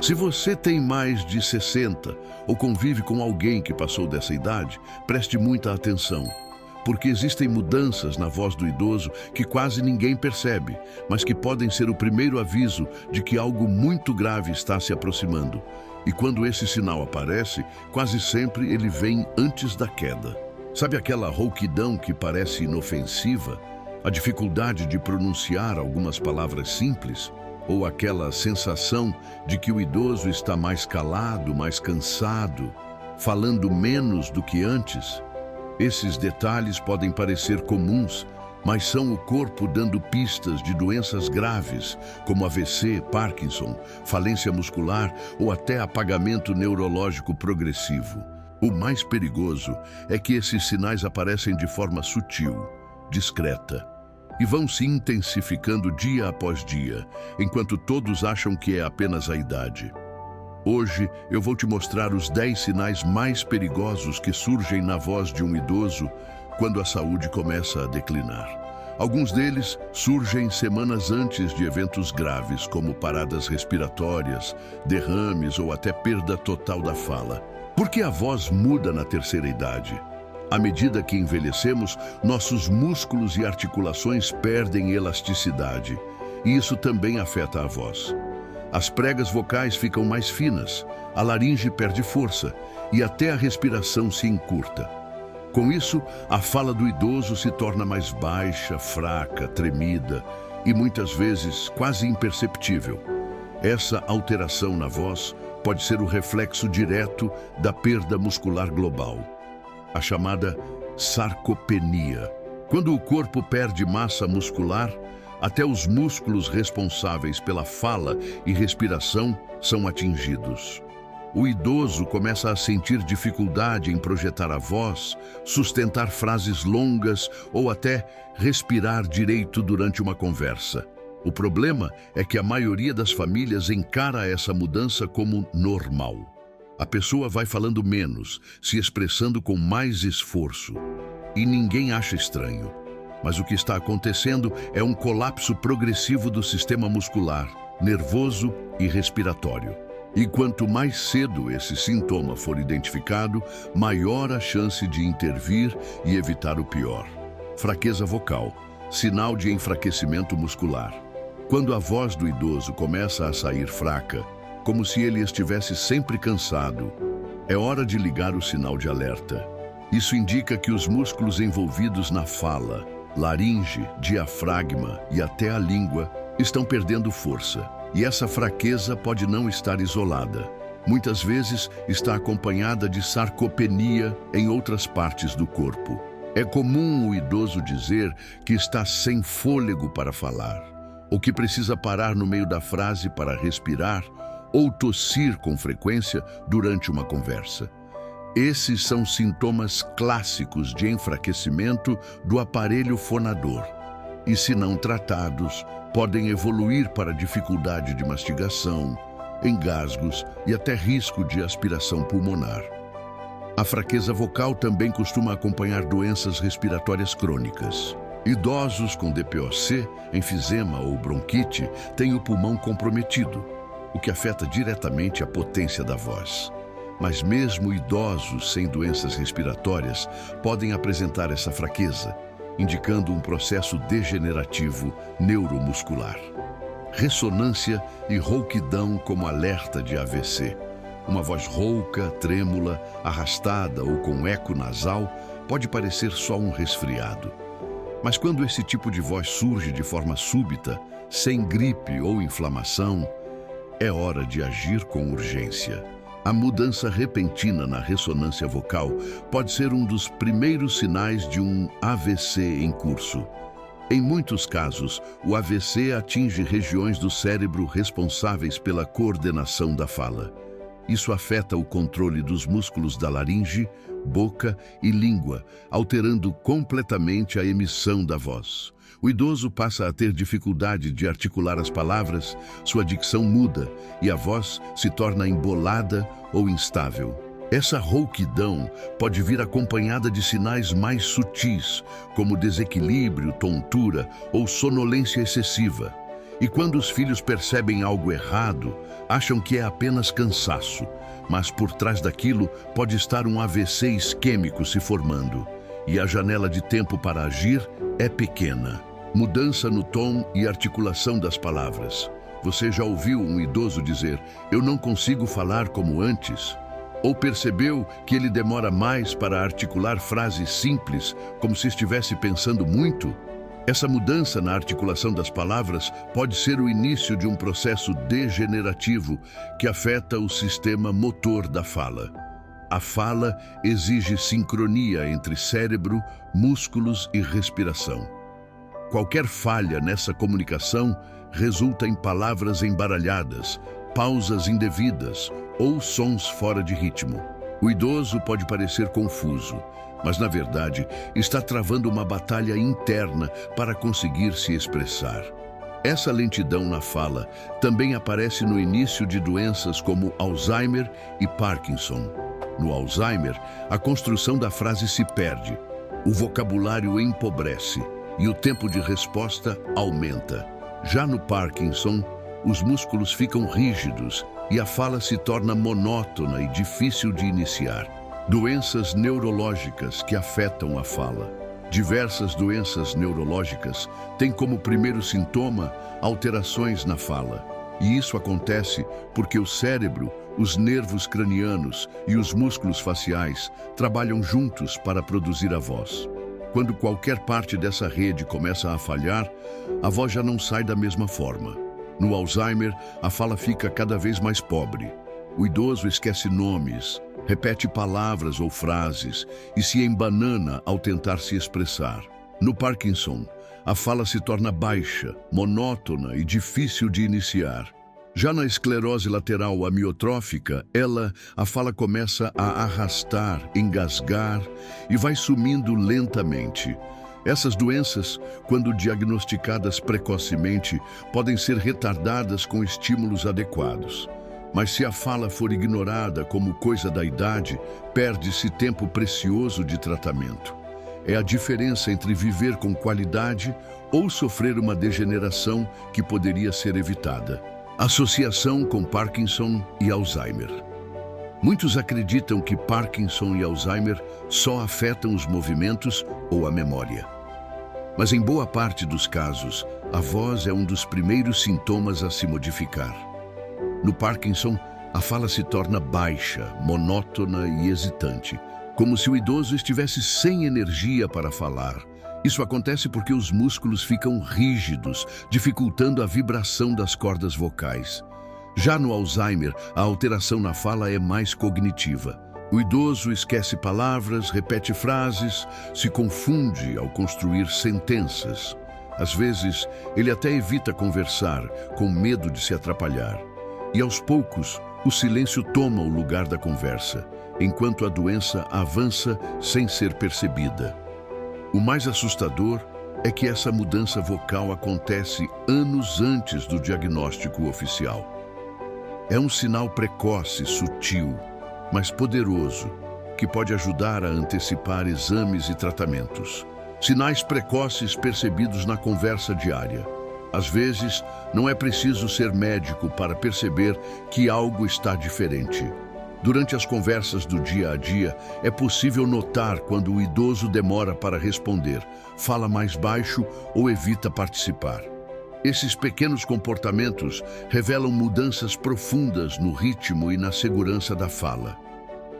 Se você tem mais de 60 ou convive com alguém que passou dessa idade, preste muita atenção, porque existem mudanças na voz do idoso que quase ninguém percebe, mas que podem ser o primeiro aviso de que algo muito grave está se aproximando. E quando esse sinal aparece, quase sempre ele vem antes da queda. Sabe aquela rouquidão que parece inofensiva? A dificuldade de pronunciar algumas palavras simples? Ou aquela sensação de que o idoso está mais calado, mais cansado, falando menos do que antes? Esses detalhes podem parecer comuns, mas são o corpo dando pistas de doenças graves, como AVC, Parkinson, falência muscular ou até apagamento neurológico progressivo. O mais perigoso é que esses sinais aparecem de forma sutil, discreta, e vão se intensificando dia após dia, enquanto todos acham que é apenas a idade. Hoje eu vou te mostrar os 10 sinais mais perigosos que surgem na voz de um idoso quando a saúde começa a declinar. Alguns deles surgem semanas antes de eventos graves, como paradas respiratórias, derrames ou até perda total da fala. Por que a voz muda na terceira idade? À medida que envelhecemos, nossos músculos e articulações perdem elasticidade, e isso também afeta a voz. As pregas vocais ficam mais finas, a laringe perde força e até a respiração se encurta. Com isso, a fala do idoso se torna mais baixa, fraca, tremida e muitas vezes quase imperceptível. Essa alteração na voz pode ser o reflexo direto da perda muscular global, a chamada sarcopenia. Quando o corpo perde massa muscular, até os músculos responsáveis pela fala e respiração são atingidos. O idoso começa a sentir dificuldade em projetar a voz, sustentar frases longas ou até respirar direito durante uma conversa. O problema é que a maioria das famílias encara essa mudança como normal. A pessoa vai falando menos, se expressando com mais esforço. E ninguém acha estranho. Mas o que está acontecendo é um colapso progressivo do sistema muscular, nervoso e respiratório. E quanto mais cedo esse sintoma for identificado, maior a chance de intervir e evitar o pior. Fraqueza vocal, sinal de enfraquecimento muscular. Quando a voz do idoso começa a sair fraca, como se ele estivesse sempre cansado, é hora de ligar o sinal de alerta. Isso indica que os músculos envolvidos na fala, laringe, diafragma e até a língua estão perdendo força. E essa fraqueza pode não estar isolada. Muitas vezes está acompanhada de sarcopenia em outras partes do corpo. É comum o idoso dizer que está sem fôlego para falar, ou que precisa parar no meio da frase para respirar, ou tossir com frequência durante uma conversa. Esses são sintomas clássicos de enfraquecimento do aparelho fonador. E se não tratados, podem evoluir para dificuldade de mastigação, engasgos e até risco de aspiração pulmonar. A fraqueza vocal também costuma acompanhar doenças respiratórias crônicas. Idosos com DPOC, enfisema ou bronquite têm o pulmão comprometido, o que afeta diretamente a potência da voz. Mas mesmo idosos sem doenças respiratórias podem apresentar essa fraqueza, indicando um processo degenerativo neuromuscular. Ressonância e rouquidão como alerta de AVC. Uma voz rouca, trêmula, arrastada ou com eco nasal pode parecer só um resfriado. Mas quando esse tipo de voz surge de forma súbita, sem gripe ou inflamação, é hora de agir com urgência. A mudança repentina na ressonância vocal pode ser um dos primeiros sinais de um AVC em curso. Em muitos casos, o AVC atinge regiões do cérebro responsáveis pela coordenação da fala. Isso afeta o controle dos músculos da laringe, boca e língua, alterando completamente a emissão da voz. O idoso passa a ter dificuldade de articular as palavras, sua dicção muda e a voz se torna embolada ou instável. Essa rouquidão pode vir acompanhada de sinais mais sutis, como desequilíbrio, tontura ou sonolência excessiva. E quando os filhos percebem algo errado, acham que é apenas cansaço, mas por trás daquilo pode estar um AVC isquêmico se formando. E a janela de tempo para agir é pequena. Mudança no tom e articulação das palavras. Você já ouviu um idoso dizer, "Eu não consigo falar como antes"? Ou percebeu que ele demora mais para articular frases simples, como se estivesse pensando muito? Essa mudança na articulação das palavras pode ser o início de um processo degenerativo que afeta o sistema motor da fala. A fala exige sincronia entre cérebro, músculos e respiração. Qualquer falha nessa comunicação resulta em palavras embaralhadas, pausas indevidas ou sons fora de ritmo. O idoso pode parecer confuso, mas na verdade está travando uma batalha interna para conseguir se expressar. Essa lentidão na fala também aparece no início de doenças como Alzheimer e Parkinson. No Alzheimer, a construção da frase se perde, o vocabulário empobrece e o tempo de resposta aumenta. Já no Parkinson, os músculos ficam rígidos e a fala se torna monótona e difícil de iniciar. Doenças neurológicas que afetam a fala. Diversas doenças neurológicas têm como primeiro sintoma alterações na fala. E isso acontece porque o cérebro, os nervos cranianos e os músculos faciais trabalham juntos para produzir a voz. Quando qualquer parte dessa rede começa a falhar, a voz já não sai da mesma forma. No Alzheimer, a fala fica cada vez mais pobre. O idoso esquece nomes, repete palavras ou frases e se embanana ao tentar se expressar. No Parkinson, a fala se torna baixa, monótona e difícil de iniciar. Já na esclerose lateral amiotrófica, a fala começa a arrastar, engasgar e vai sumindo lentamente. Essas doenças, quando diagnosticadas precocemente, podem ser retardadas com estímulos adequados. Mas se a fala for ignorada como coisa da idade, perde-se tempo precioso de tratamento. É a diferença entre viver com qualidade ou sofrer uma degeneração que poderia ser evitada. Associação com Parkinson e Alzheimer. Muitos acreditam que Parkinson e Alzheimer só afetam os movimentos ou a memória. Mas em boa parte dos casos, a voz é um dos primeiros sintomas a se modificar. No Parkinson, a fala se torna baixa, monótona e hesitante, como se o idoso estivesse sem energia para falar. Isso acontece porque os músculos ficam rígidos, dificultando a vibração das cordas vocais. Já no Alzheimer, a alteração na fala é mais cognitiva. O idoso esquece palavras, repete frases, se confunde ao construir sentenças. Às vezes, ele até evita conversar, com medo de se atrapalhar. E aos poucos, o silêncio toma o lugar da conversa, enquanto a doença avança sem ser percebida. O mais assustador é que essa mudança vocal acontece anos antes do diagnóstico oficial. É um sinal precoce, sutil, mas poderoso, que pode ajudar a antecipar exames e tratamentos. Sinais precoces percebidos na conversa diária. Às vezes, não é preciso ser médico para perceber que algo está diferente. Durante as conversas do dia a dia, é possível notar quando o idoso demora para responder, fala mais baixo ou evita participar. Esses pequenos comportamentos revelam mudanças profundas no ritmo e na segurança da fala.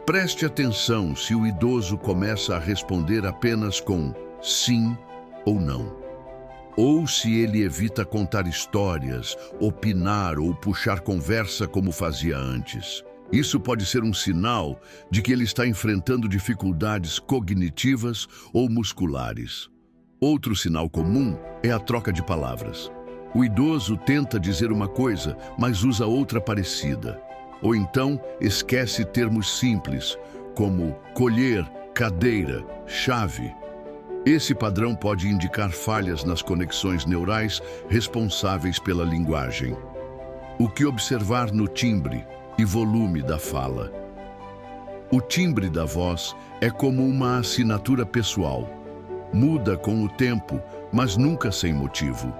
Preste atenção se o idoso começa a responder apenas com sim ou não. Ou se ele evita contar histórias, opinar ou puxar conversa como fazia antes. Isso pode ser um sinal de que ele está enfrentando dificuldades cognitivas ou musculares. Outro sinal comum é a troca de palavras. O idoso tenta dizer uma coisa, mas usa outra parecida. Ou então esquece termos simples, como colher, cadeira, chave. Esse padrão pode indicar falhas nas conexões neurais responsáveis pela linguagem. O que observar no timbre e volume da fala? O timbre da voz é como uma assinatura pessoal. Muda com o tempo, mas nunca sem motivo.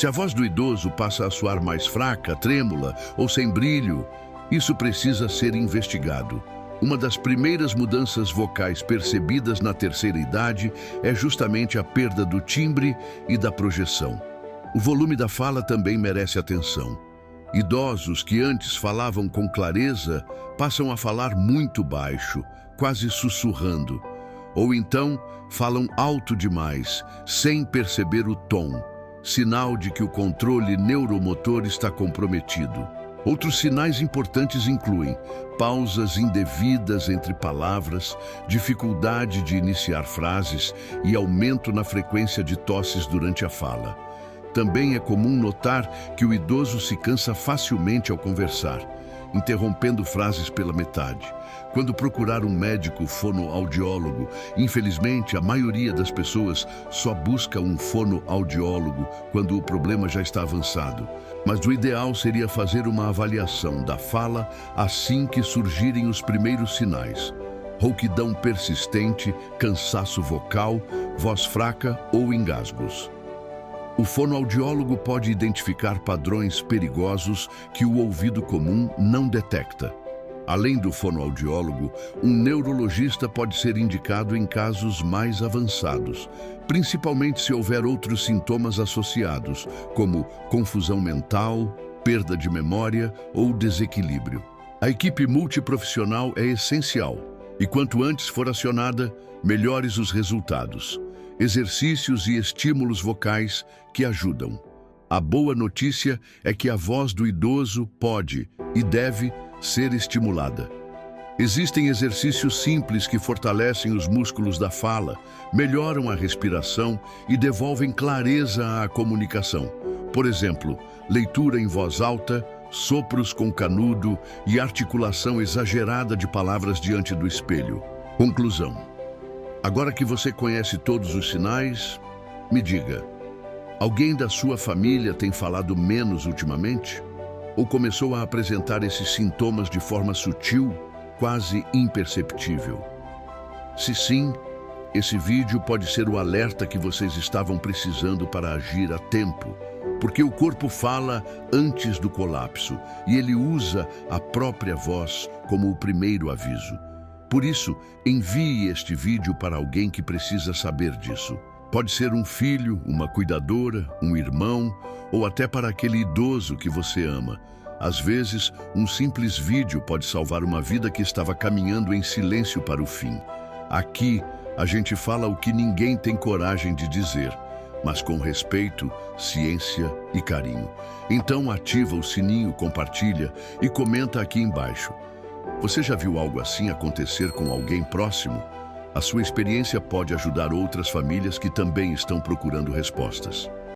Se a voz do idoso passa a soar mais fraca, trêmula ou sem brilho, isso precisa ser investigado. Uma das primeiras mudanças vocais percebidas na terceira idade é justamente a perda do timbre e da projeção. O volume da fala também merece atenção. Idosos que antes falavam com clareza passam a falar muito baixo, quase sussurrando. Ou então falam alto demais, sem perceber o tom, sinal de que o controle neuromotor está comprometido. Outros sinais importantes incluem pausas indevidas entre palavras, dificuldade de iniciar frases e aumento na frequência de tosses durante a fala. Também é comum notar que o idoso se cansa facilmente ao conversar, interrompendo frases pela metade. Quando procurar um médico fonoaudiólogo, infelizmente a maioria das pessoas só busca um fonoaudiólogo quando o problema já está avançado. Mas o ideal seria fazer uma avaliação da fala assim que surgirem os primeiros sinais: rouquidão persistente, cansaço vocal, voz fraca ou engasgos. O fonoaudiólogo pode identificar padrões perigosos que o ouvido comum não detecta. Além do fonoaudiólogo, um neurologista pode ser indicado em casos mais avançados, principalmente se houver outros sintomas associados, como confusão mental, perda de memória ou desequilíbrio. A equipe multiprofissional é essencial e quanto antes for acionada, melhores os resultados. Exercícios e estímulos vocais que ajudam. A boa notícia é que a voz do idoso pode e deve ser estimulada. Existem exercícios simples que fortalecem os músculos da fala, melhoram a respiração e devolvem clareza à comunicação. Por exemplo, leitura em voz alta, sopros com canudo e articulação exagerada de palavras diante do espelho. Conclusão. Agora que você conhece todos os sinais, me diga, alguém da sua família tem falado menos ultimamente? Ou começou a apresentar esses sintomas de forma sutil, quase imperceptível? Se sim, esse vídeo pode ser o alerta que vocês estavam precisando para agir a tempo, porque o corpo fala antes do colapso e ele usa a própria voz como o primeiro aviso. Por isso, envie este vídeo para alguém que precisa saber disso. Pode ser um filho, uma cuidadora, um irmão ou até para aquele idoso que você ama. Às vezes, um simples vídeo pode salvar uma vida que estava caminhando em silêncio para o fim. Aqui, a gente fala o que ninguém tem coragem de dizer, mas com respeito, ciência e carinho. Então ativa o sininho, compartilha e comenta aqui embaixo. Você já viu algo assim acontecer com alguém próximo? A sua experiência pode ajudar outras famílias que também estão procurando respostas.